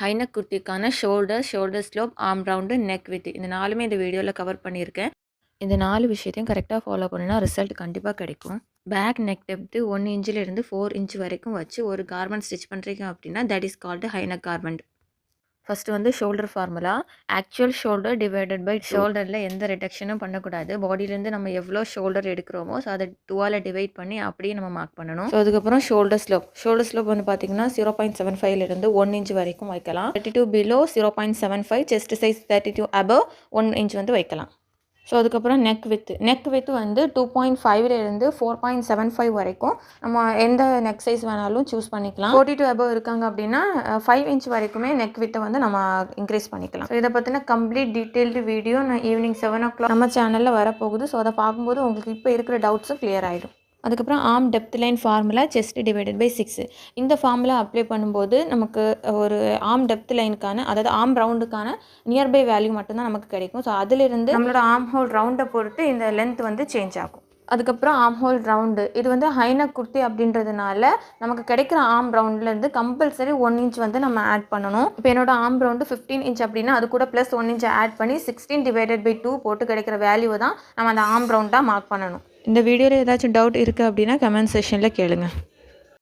ஹைனக் குர்த்திக்கான shoulder slope, arm round, neck with இந்த 4மே இந்த வீடியோவில் கவர் பண்ணியிருக்கேன். இந்த 4 விஷயத்தையும் கரெக்டாக ஃபாலோ பண்ணினா ரிசல்ட் கண்டிப்பாக கிடைக்கும். பேக் நெக் டெப்த்து 1 இன்ச்சிலிருந்து 4 இன்ச் வரைக்கும் வச்சு ஒரு கார்மெண்ட் ஸ்டிச் பண்ணுறீங்க அப்படின்னா that is called high neck garment. First வந்து shoulder formula. Actual shoulder divided by ஷோல்டரில் எந்த ரிடக்ஷனும் பண்ணக்கூடாது. பாடியிலேருந்து நம்ம எவ்வளோ ஷோல்டர் எடுக்கிறோமோ ஸோ அதை 2ஆல் டிவைட் பண்ணி அப்படியே நம்ம மார்க் பண்ணணும். ஸோ அதுக்கப்புறம் ஷோல்டர் ஸ்லோப் வந்து பார்த்தீங்கன்னா 0.75லேருந்து 1 இன்ச் வரைக்கும் வைக்கலாம். 32 below 0.75, chest size 32 above 1 inch வந்து வைக்கலாம். ஸோ அதுக்கப்புறம் நெக் வித் வந்து 2.5லேருந்து 4.75 வரைக்கும் நம்ம எந்த நெக் சைஸ் வேணாலும் சூஸ் பண்ணிக்கலாம். 42 அபவ் இருக்காங்க அப்படின்னா 5 இன்ச் வரைக்குமே நெக் வித்தை வந்து நம்ம இன்க்ரீஸ் பண்ணிக்கலாம். ஸோ இதை பற்றின கம்ப்ளீட் டீட்டெயில்டு வீடியோ நான் ஈவினிங் 7 o'clock நம்ம சேனலில் வரப்போகுது. ஸோ அதை பார்க்கும்போது உங்களுக்கு இப்போ இருக்கிற டவுட்ஸும் கிளியர் ஆகிடும். அதுக்கப்புறம் arm depth line formula chest divided by 6. இந்த ஃபார்முலா அப்ளை பண்ணும்போது நமக்கு ஒரு ஆர்ம் டெப்த் லைனுக்கான அதாவது ஆர்ம் ரவுண்டுக்கான நியர்பை வேல்யூ மட்டும்தான் நமக்கு கிடைக்கும். ஸோ அதிலிருந்து நம்மளோட ஆர்ம் ஹோல் ரவுண்டை பொறுத்து இந்த லென்த் வந்து சேஞ்ச் ஆகும். அதுக்கப்புறம் ஆர்ம் ஹோல் ரவுண்டு இது வந்து ஹைனக் குர்த்தி அப்படின்றதுனால நமக்கு கிடைக்கிற ஆர்ம் ரவுண்ட்லேருந்து கம்பல்சரி 1 இன்ச் வந்து நம்ம ஆட் பண்ணணும். இப்போ என்னோட ஆர்ம் ரவுண்டு 15 இன்ச் அப்படின்னா அது கூட ப்ளஸ் 1 இன்ச் ஆட் பண்ணி 16 டிவைடட் பை 2 போட்டு கிடைக்கிற வேல்யூவை தான் நம்ம அந்த ஆர்ம் ரவுண்டாக மார்க் பண்ணணும். இந்த வீடியோவில் ஏதாச்சும் டவுட் இருக்குது அப்படின்னா கமெண்ட் செக்ஷனில் கேளுங்க.